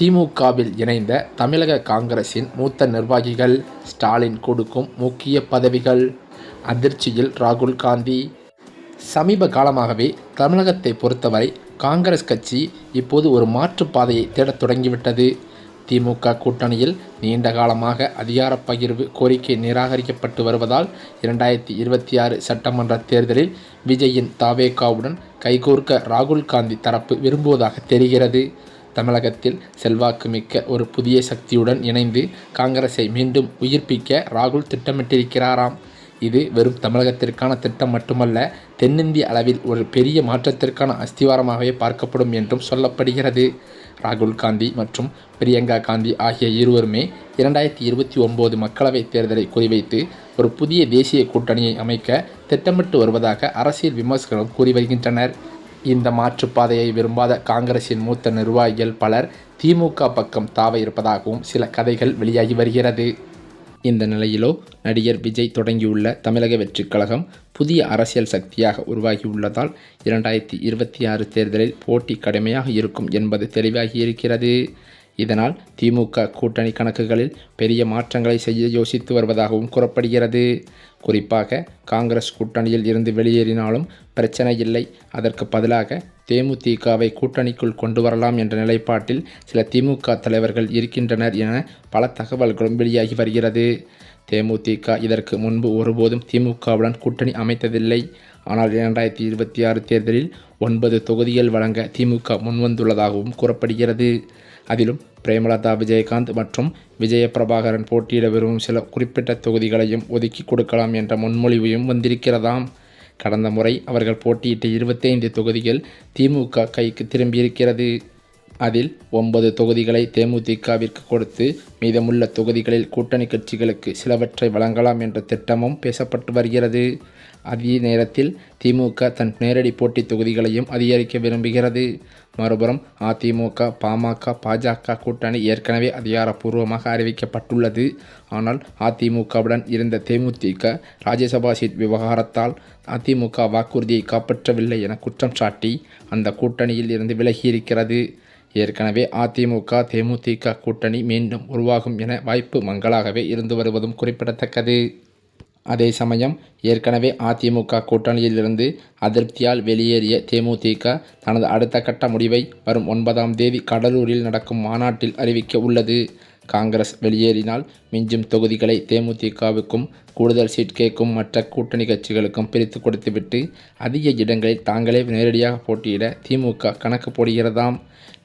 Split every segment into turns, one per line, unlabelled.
திமுகவில் இணைந்த தமிழக காங்கிரசின் மூத்த நிர்வாகிகள் ஸ்டாலின் கொடுக்கும் முக்கிய பதவிகள். அதிர்ச்சியில் ராகுல் காந்தி. சமீப காலமாகவே தமிழகத்தை பொறுத்தவரை காங்கிரஸ் கட்சி இப்போது ஒரு மாற்றுப் பாதையை தேடத் தொடங்கிவிட்டது. திமுக கூட்டணியில் நீண்ட காலமாக அதிகார பகிர்வு கோரிக்கை நிராகரிக்கப்பட்டு வருவதால் 2026 சட்டமன்ற தேர்தலில் விஜயின் தவேகாவுடன் கைகோர்க்க ராகுல் காந்தி தரப்பு விரும்புவதாக தெரிகிறது. தமிழகத்தில் செல்வாக்கு மிக்க ஒரு புதிய சக்தியுடன் இணைந்து காங்கிரஸை மீண்டும் உயிர்ப்பிக்க ராகுல் திட்டமிட்டிருக்கிறாராம். இது வெறும் தமிழகத்திற்கான திட்டம் மட்டுமல்ல, தென்னிந்திய அளவில் ஒரு பெரிய மாற்றத்திற்கான அஸ்திவாரமாகவே பார்க்கப்படும் என்றும் சொல்லப்படுகிறது. ராகுல் காந்தி மற்றும் பிரியங்கா காந்தி ஆகிய இருவருமே 2029 மக்களவைத் தேர்தலை குறிவைத்து ஒரு புதிய தேசிய கூட்டணியை அமைக்க திட்டமிட்டு வருவதாக அரசியல் விமர்சகர்கள் கூறி வருகின்றனர். இந்த மாற்றுப்பாதையை விரும்பாத காங்கிரசின் மூத்த நிர்வாகிகள் பலர் திமுக பக்கம் தாவ இருப்பதாகவும் சில கதைகள் வெளியாகி வருகிறது. இந்த நிலையிலோ நடிகர் விஜய் தொடங்கியுள்ள தமிழக வெற்றிக் கழகம் புதிய அரசியல் சக்தியாக உருவாகியுள்ளதால் 2026 தேர்தலில் போட்டி கடுமையாக இருக்கும் என்பது தெளிவாகியிருக்கிறது. இதனால் திமுக கூட்டணி கணக்குகளில் பெரிய மாற்றங்களை செய்ய யோசித்து வருவதாகவும் கூறப்படுகிறது. குறிப்பாக காங்கிரஸ் கூட்டணியில் இருந்து வெளியேறினாலும் பிரச்சனை இல்லை, அதற்கு பதிலாக தேமுதிகவை கூட்டணிக்குள் கொண்டு வரலாம் என்ற நிலைப்பாட்டில் சில திமுக தலைவர்கள் இருக்கின்றனர் என பல தகவல்களும் வெளியாகி வருகிறது. தேமுதிக இதற்கு முன்பு ஒருபோதும் திமுகவுடன் கூட்டணி அமைத்ததில்லை. ஆனால் 2026 தேர்தலில் 9 தொகுதிகள் வழங்க திமுக முன்வந்துள்ளதாகவும் கூறப்படுகிறது. அதிலும் பிரேமலதா விஜயகாந்த் மற்றும் விஜயபிரபாகரன் போட்டியிட விரும்பும் சில குறிப்பிட்ட தொகுதிகளையும் ஒதுக்கி கொடுக்கலாம் என்ற முன்மொழிவையும் வந்திருக்கிறதாம். கடந்த முறை அவர்கள் போட்டியிட்ட 25 தொகுதிகள் திமுக கைக்கு திரும்பியிருக்கிறது. அதில் 9 தொகுதிகளை தேமுதிகவிற்கு கொடுத்து மீதமுள்ள தொகுதிகளில் கூட்டணி கட்சிகளுக்கு சிலவற்றை வழங்கலாம் என்ற திட்டமும் பேசப்பட்டு வருகிறது. அதே நேரத்தில் திமுக தன் நேரடி போட்டி தொகுதிகளையும் அதிகரிக்க விரும்புகிறது. மறுபுறம் அதிமுக, பாமக, பாஜக கூட்டணி ஏற்கனவே அதிகாரப்பூர்வமாக அறிவிக்கப்பட்டுள்ளது. ஆனால் அதிமுகவுடன் இருந்த தேமுதிக ராஜ்யசபா சீட் விவகாரத்தால் அதிமுக வாக்குறுதியை காப்பாற்றவில்லை என குற்றம் சாட்டி அந்த கூட்டணியில் இருந்து விலகியிருக்கிறது. ஏற்கனவே அதிமுக தேமுதிக கூட்டணி மீண்டும் உருவாகும் என வாய்ப்பு மங்கலாகவே இருந்து வருவதும் குறிப்பிடத்தக்கது. அதே சமயம் ஏற்கனவே அதிமுக கூட்டணியிலிருந்து அதிருப்தியால் வெளியேறிய தேமுதிக தனது அடுத்த கட்ட முடிவை வரும் 9ஆம் தேதி கடலூரில் நடக்கும் மாநாட்டில் அறிவிக்க உள்ளது. காங்கிரஸ் வெளியேறினால் மிஞ்சும் தொகுதிகளை தேமுதிகவுக்கும் கூடுதல் சீட் கேட்கும் மற்ற கூட்டணி கட்சிகளுக்கும் பிரித்து கொடுத்துவிட்டு அதிக இடங்களில் தாங்களே நேரடியாக போட்டியிட திமுக கணக்கு போடுகிறதாம்.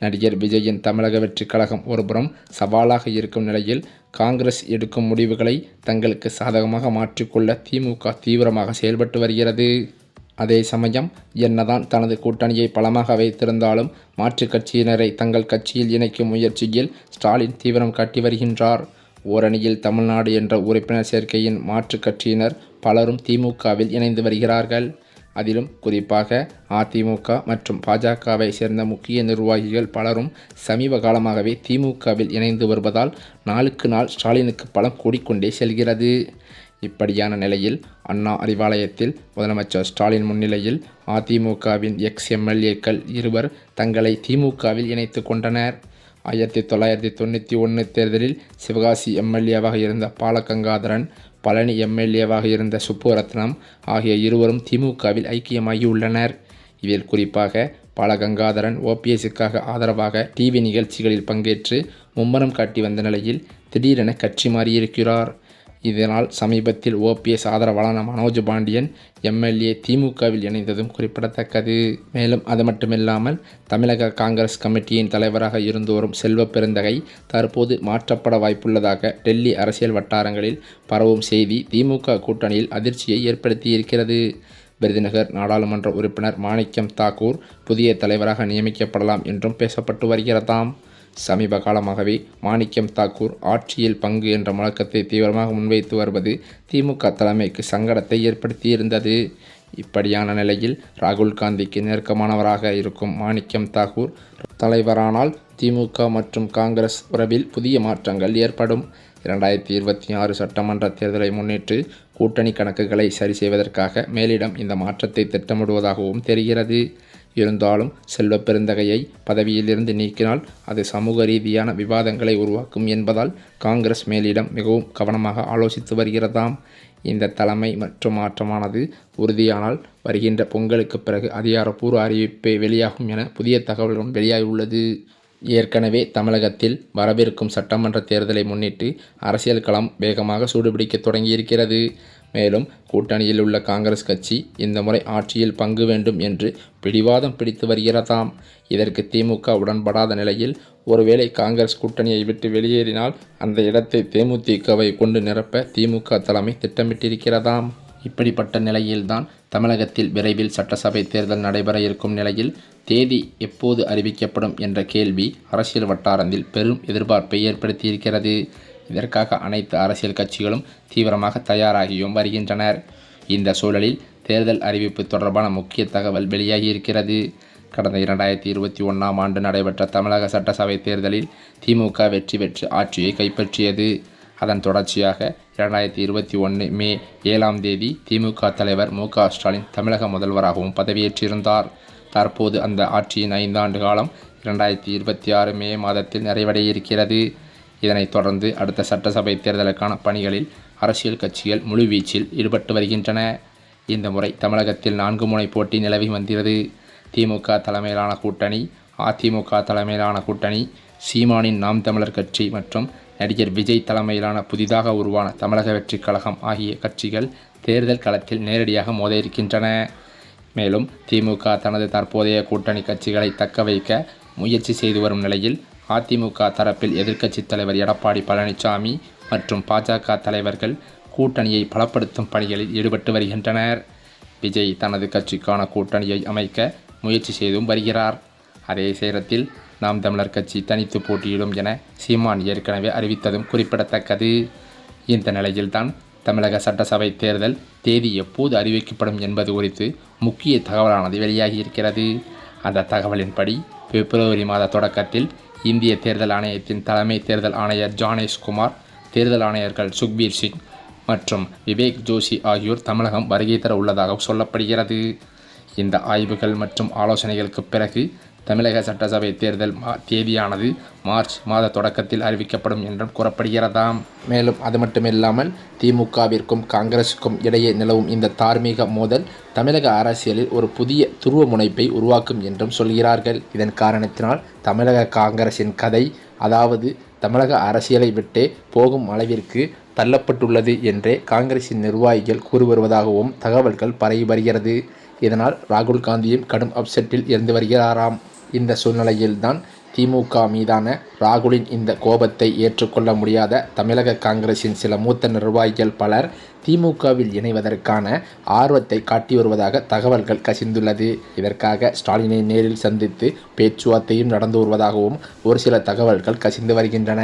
நடிகர் விஜயின் தமிழக வெற்றிக் கழகம் ஒருபுறம் சவாலாக இருக்கும் நிலையில் காங்கிரஸ் எடுக்கும் முடிவுகளை தங்களுக்கு சாதகமாக மாற்றிக்கொள்ள திமுக தீவிரமாக செயல்பட்டு வருகிறது. அதே சமயம் என்னதான் தனது கூட்டணியை பலமாக வைத்திருந்தாலும் மாற்றுக் கட்சியினரை தங்கள் கட்சியில் இணைக்கும் முயற்சியில் ஸ்டாலின் தீவிரம் காட்டி வருகின்றார். ஓரணியில் தமிழ்நாடு என்ற உறுப்பினர் சேர்க்கையின் மாற்றுக் கட்சியினர் பலரும் திமுகவில் இணைந்து வருகிறார்கள். அதிலும் குறிப்பாக அதிமுக மற்றும் பாஜகவை சேர்ந்த முக்கிய நிர்வாகிகள் பலரும் சமீப காலமாகவே திமுகவில் இணைந்து வருவதால் நாளுக்கு நாள் ஸ்டாலினுக்கு பலம் கூடிக்கொண்டே செல்கிறது. இப்படியான நிலையில் அண்ணா அறிவாலயத்தில் முதலமைச்சர் ஸ்டாலின் முன்னிலையில் அதிமுகவின் எக்ஸ்-எம்எல்ஏக்கள் இருவர் தங்களை திமுகவில் இணைத்து கொண்டனர். 1991 தேர்தலில் சிவகாசி எம்எல்ஏவாக இருந்த பாலகங்காதரன், பழனி எம்எல்ஏவாக இருந்த சுப்புரத்னம் ஆகிய இருவரும் திமுகவில் ஐக்கியமாகியுள்ளனர். இதில் குறிப்பாக பாலகங்காதரன் ஓபிஎஸ்ஸுக்காக ஆதரவாக டிவி நிகழ்ச்சிகளில் பங்கேற்று மும்முரம் காட்டி வந்த நிலையில் திடீரென கட்சி மாறியிருக்கிறார். இதனால் சமீபத்தில் ஓபிஎஸ் ஆதரவாளரான மனோஜ் பாண்டியன் எம்எல்ஏ திமுகவில் இணைந்ததும் குறிப்பிடத்தக்கது. மேலும் அது மட்டுமில்லாமல் தமிழக காங்கிரஸ் கமிட்டியின் தலைவராக இருந்து வரும் செல்வ பெருந்தகை தற்போது மாற்றப்பட வாய்ப்புள்ளதாக டெல்லி அரசியல் வட்டாரங்களில் பரவும் செய்தி திமுக கூட்டணியில் அதிர்ச்சியை ஏற்படுத்தியிருக்கிறது. விருதுநகர் நாடாளுமன்ற உறுப்பினர் மாணிக்கம் தாக்கூர் புதிய தலைவராக நியமிக்கப்படலாம் என்றும் பேசப்பட்டு வருகிறதாம். சமீப காலமாகவே மாணிக்கம் தாக்கூர் ஆட்சியில் பங்கு என்ற முழக்கத்தை தீவிரமாக முன்வைத்து வருவது திமுக தலைமைக்கு சங்கடத்தை ஏற்படுத்தியிருந்தது. இப்படியான நிலையில் ராகுல் காந்திக்கு நெருக்கமானவராக இருக்கும் மாணிக்கம் தாக்கூர் தலைவரானால் திமுக மற்றும் காங்கிரஸ் உறவில் புதிய மாற்றங்கள் ஏற்படும். 2026 சட்டமன்ற தேர்தலை முன்னிட்டு கூட்டணி கணக்குகளை சரி செய்வதற்காக மேலிடம் இந்த மாற்றத்தை திட்டமிடுவதாகவும் தெரிகிறது. இருந்தாலும் செல்வ பெருந்தகையை பதவியிலிருந்து நீக்கினால் அது சமூக ரீதியான விவாதங்களை உருவாக்கும் என்பதால் காங்கிரஸ் மேலிடம் மிகவும் கவனமாக ஆலோசித்து வருகிறதாம். இந்த தலைமை மற்றும் மாற்றமானது உறுதியானால் வருகின்ற பொங்கலுக்கு பிறகு அதிகாரப்பூர்வ அறிவிப்பே வெளியாகும் என புதிய தகவல்களும் வெளியாகியுள்ளது. ஏற்கனவே தமிழகத்தில் வரவிருக்கும் சட்டமன்ற தேர்தலை முன்னிட்டு அரசியல் களம் வேகமாக சூடுபிடிக்க தொடங்கியிருக்கிறது. மேலும் கூட்டணியில் உள்ள காங்கிரஸ் கட்சி இந்த முறை ஆட்சியில் பங்கு வேண்டும் என்று பிடிவாதம் பிடித்து வருகிறதாம். இதற்கு திமுக உடன்படாத நிலையில் ஒருவேளை காங்கிரஸ் கூட்டணியை விட்டு வெளியேறினால் அந்த இடத்தை தேமுதிகவை கொண்டு நிரப்ப திமுக தலைமை திட்டமிட்டிருக்கிறதாம். இப்படிப்பட்ட நிலையில்தான் தமிழகத்தில் விரைவில் சட்டசபை தேர்தல் நடைபெற இருக்கும் நிலையில் தேதி எப்போது அறிவிக்கப்படும் என்ற கேள்வி அரசியல் வட்டாரத்தில் பெரும் எதிர்பார்ப்பை ஏற்படுத்தியிருக்கிறது. இதற்காக அனைத்து அரசியல் கட்சிகளும் தீவிரமாக தயாராகியும் வருகின்றனர். இந்த சூழலில் தேர்தல் அறிவிப்பு தொடர்பான முக்கிய தகவல் வெளியாகியிருக்கிறது. கடந்த 2021ஆம் ஆண்டு நடைபெற்ற தமிழக சட்டசபை தேர்தலில் திமுக வெற்றி பெற்று ஆட்சியை கைப்பற்றியது. அதன் தொடர்ச்சியாக 2021 மே 7ஆம் தேதி திமுக தலைவர் மு.க. ஸ்டாலின் தமிழக முதல்வராகவும் பதவியேற்றிருந்தார். தற்போது அந்த ஆட்சியின் 5 ஆண்டு காலம் 2026 மே மாதத்தில் நிறைவடைய இருக்கிறது. இதனைத் தொடர்ந்து அடுத்த சட்டசபை தேர்தலுக்கான பணிகளில் அரசியல் கட்சிகள் முழுவீச்சில் ஈடுபட்டு வருகின்றன. இந்த முறை தமிழகத்தில் 4 முனை போட்டி நிலவி வந்தது. திமுக தலைமையிலான கூட்டணி, அதிமுக தலைமையிலான கூட்டணி, சீமானின் நாம் தமிழர் கட்சி மற்றும் நடிகர் விஜய் தலைமையிலான புதிதாக உருவான தமிழக வெற்றிக் கழகம் ஆகிய கட்சிகள் தேர்தல் களத்தில் நேரடியாக மோத இருக்கின்றன. மேலும் திமுக தனது தற்போதைய கூட்டணி கட்சிகளை தக்க வைக்க முயற்சி செய்து வரும் நிலையில் அதிமுக தரப்பில் எதிர்க்கட்சித் தலைவர் எடப்பாடி பழனிசாமி மற்றும் பாஜக தலைவர்கள் கூட்டணியை பலப்படுத்தும் பணிகளில் ஈடுபட்டு வருகின்றனர். விஜய் தனது கட்சிக்கான கூட்டணியை அமைக்க முயற்சி செய்தும் வருகிறார். அதே நேரத்தில் நாம் தமிழர் கட்சி தனித்து போட்டியிடும் என சீமான் ஏற்கனவே அறிவித்ததும் குறிப்பிடத்தக்கது. இந்த நிலையில்தான் தமிழக சட்டசபை தேர்தல் தேதி எப்போது அறிவிக்கப்படும் என்பது குறித்து முக்கிய தகவலானது வெளியாகியிருக்கிறது. அந்த தகவலின்படி பிப்ரவரி மாத தொடக்கத்தில் இந்திய தேர்தல் ஆணையத்தின் தலைமை தேர்தல் ஆணையர் ஜானேஷ்குமார், தேர்தல் ஆணையர்கள் சுக்பீர் சிங் மற்றும் விவேக் ஜோஷி ஆகியோர் தமிழகம் வருகை தர உள்ளதாக சொல்லப்படுகிறது. இந்த ஆய்வுகள் மற்றும் ஆலோசனைகளுக்கு பிறகு தமிழக சட்டசபை தேர்தல் தேதியானது மார்ச் மாத தொடக்கத்தில் அறிவிக்கப்படும் என்றும் கூறப்படுகிறதாம். மேலும் அது மட்டுமில்லாமல் திமுகவிற்கும் காங்கிரஸுக்கும் இடையே நிலவும் இந்த தார்மீக மோதல் தமிழக அரசியலில் ஒரு புதிய துருவ முனைப்பை உருவாக்கும் என்றும் சொல்கிறார்கள். இதன் காரணத்தினால் தமிழக காங்கிரசின் கதை, அதாவது தமிழக அரசியலை விட்டே போகும் அளவிற்கு தள்ளப்பட்டுள்ளது என்றே காங்கிரசின் நிர்வாகிகள் கூறி வருவதாகவும் தகவல்கள் பரவி வருகிறது. இதனால் ராகுல் காந்தியும் கடும் அப்செட்டில் இருந்து வருகிறாராம். இந்த சூழ்நிலையில்தான் திமுக மீதான ராகுலின் இந்த கோபத்தை ஏற்றுக்கொள்ள முடியாத தமிழக காங்கிரசின் சில மூத்த நிர்வாகிகள் பலர் திமுகவில் இணைவதற்கான ஆர்வத்தை காட்டி வருவதாக தகவல்கள் கசிந்துள்ளது. இதற்காக ஸ்டாலினை நேரில் சந்தித்து பேச்சுவார்த்தையும் நடந்து வருவதாகவும் ஒரு சில தகவல்கள் கசிந்து வருகின்றன.